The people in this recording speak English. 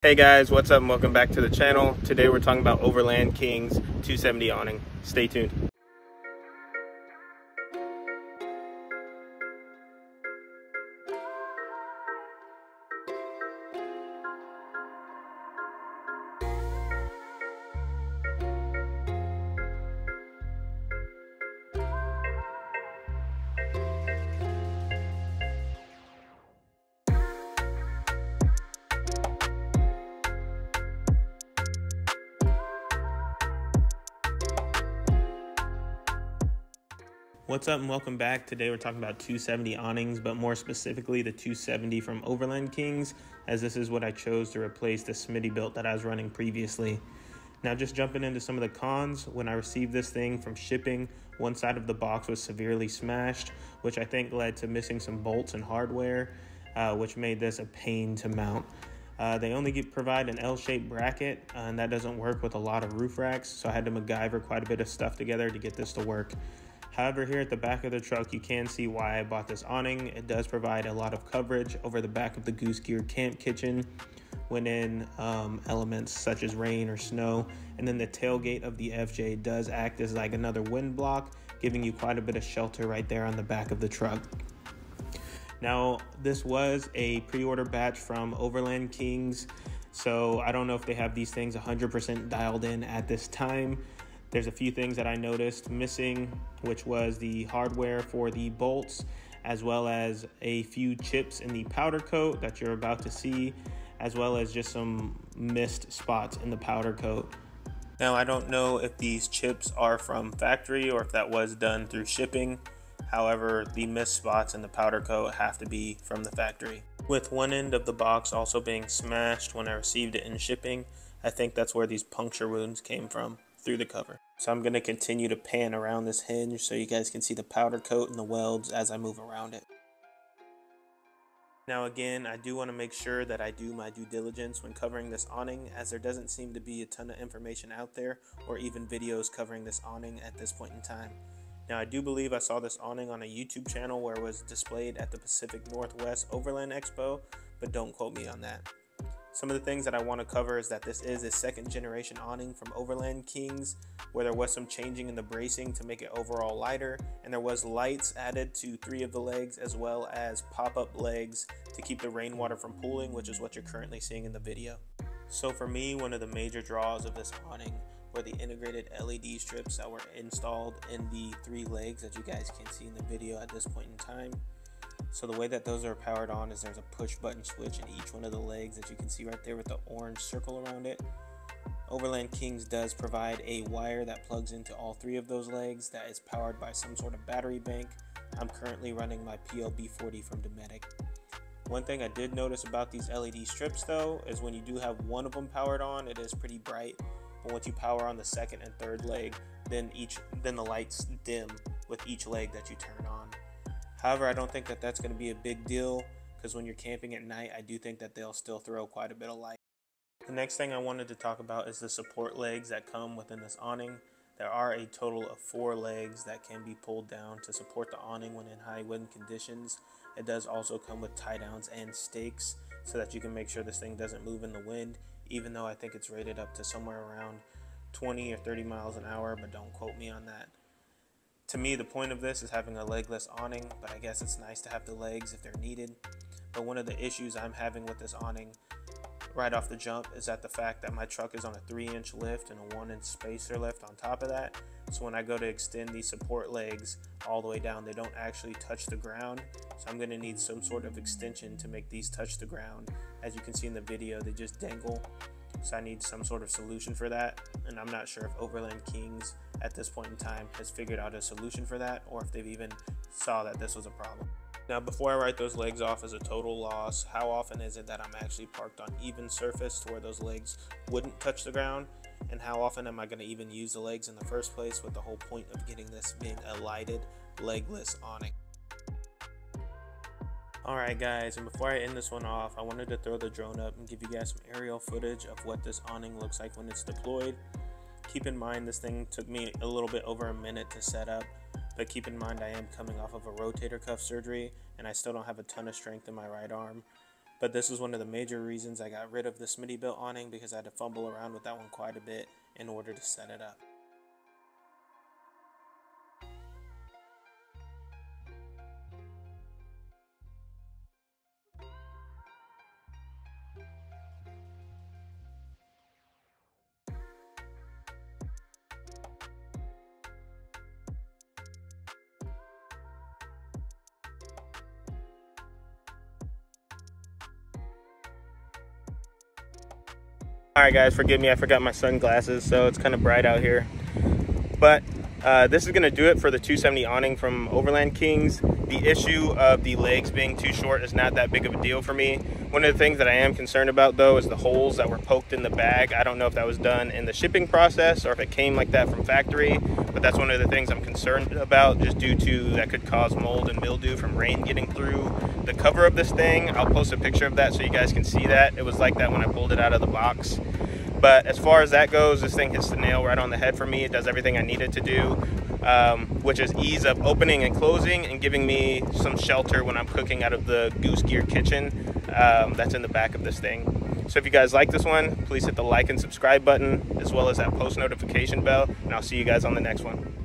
Hey guys, what's up and welcome back to the channel. Today we're talking about Overland King's 270 awning. Stay tuned. What's up and welcome back. Today we're talking about 270 awnings, but more specifically the 270 from Overland Kings, as this is what I chose to replace the Smittybilt that I was running previously. Now just jumping into some of the cons, when I received this thing from shipping, one side of the box was severely smashed, which I think led to missing some bolts and hardware, which made this a pain to mount. They only provide an L-shaped bracket, and that doesn't work with a lot of roof racks, so I had to MacGyver quite a bit of stuff together to get this to work. However, here at the back of the truck, you can see why I bought this awning. It does provide a lot of coverage over the back of the Goose Gear camp kitchen when in elements such as rain or snow. And then the tailgate of the FJ does act as like another wind block, giving you quite a bit of shelter right there on the back of the truck. Now, this was a pre-order batch from Overland Kings, so I don't know if they have these things 100% dialed in at this time. There's a few things that I noticed missing, which was the hardware for the bolts, as well as a few chips in the powder coat that you're about to see, as well as just some missed spots in the powder coat. Now, I don't know if these chips are from factory or if that was done through shipping. However, the missed spots in the powder coat have to be from the factory. With one end of the box also being smashed when I received it in shipping, I think that's where these puncture wounds came from, through the cover. So I'm going to continue to pan around this hinge so you guys can see the powder coat and the welds as I move around it. Now again, I do want to make sure that I do my due diligence when covering this awning, as there doesn't seem to be a ton of information out there or even videos covering this awning at this point in time. Now I do believe I saw this awning on a YouTube channel where it was displayed at the Pacific Northwest Overland Expo, but don't quote me on that. Some of the things that I want to cover is that this is a second generation awning from Overland Kings, where there was some changing in the bracing to make it overall lighter, and there was lights added to 3 of the legs, as well as pop-up legs to keep the rainwater from pooling, which is what you're currently seeing in the video. So for me, one of the major draws of this awning were the integrated LED strips that were installed in the 3 legs that you guys can see in the video at this point in time. So the way that those are powered on is there's a push button switch in each one of the legs that you can see right there with the orange circle around it. Overland Kings does provide a wire that plugs into all 3 of those legs that is powered by some sort of battery bank. I'm currently running my PLB40 from Dometic. One thing I did notice about these LED strips though is when you do have one of them powered on, it is pretty bright, but once you power on the second and third leg, then the lights dim with each leg that you turn on. However, I don't think that that's going to be a big deal, because when you're camping at night, I do think that they'll still throw quite a bit of light. The next thing I wanted to talk about is the support legs that come within this awning. There are a total of 4 legs that can be pulled down to support the awning when in high wind conditions. It does also come with tie downs and stakes so that you can make sure this thing doesn't move in the wind, even though I think it's rated up to somewhere around 20 or 30 miles an hour, but don't quote me on that. To me, the point of this is having a legless awning, but I guess it's nice to have the legs if they're needed. But one of the issues I'm having with this awning right off the jump is that the fact that my truck is on a 3-inch lift and a 1-inch spacer lift on top of that. So when I go to extend these support legs all the way down, they don't actually touch the ground. So I'm going to need some sort of extension to make these touch the ground. As you can see in the video, they just dangle. So I need some sort of solution for that, and I'm not sure if Overland Kings at this point in time has figured out a solution for that, or if they've even saw that this was a problem. Now before I write those legs off as a total loss, how often is it that I'm actually parked on even surface to where those legs wouldn't touch the ground, and how often am I going to even use the legs in the first place, with the whole point of getting this being a lighted legless awning. Alright guys, and before I end this one off, I wanted to throw the drone up and give you guys some aerial footage of what this awning looks like when it's deployed. Keep in mind this thing took me a little bit over a minute to set up, but keep in mind I am coming off of a rotator cuff surgery and I still don't have a ton of strength in my right arm. But this was one of the major reasons I got rid of the Smittybilt awning, because I had to fumble around with that one quite a bit in order to set it up. Alright guys, forgive me, I forgot my sunglasses, so it's kind of bright out here. But this is going to do it for the 270 awning from Overland Kings. The issue of the legs being too short is not that big of a deal for me. One of the things that I am concerned about though is the holes that were poked in the bag. I don't know if that was done in the shipping process or if it came like that from factory, but that's one of the things I'm concerned about, just due to that could cause mold and mildew from rain getting through the cover of this thing. I'll post a picture of that so you guys can see that. It was like that when I pulled it out of the box. But as far as that goes, this thing hits the nail right on the head for me. It does everything I need it to do, which is ease up opening and closing and giving me some shelter when I'm cooking out of the Goose Gear kitchen that's in the back of this thing. So if you guys like this one, please hit the like and subscribe button, as well as that post notification bell, and I'll see you guys on the next one.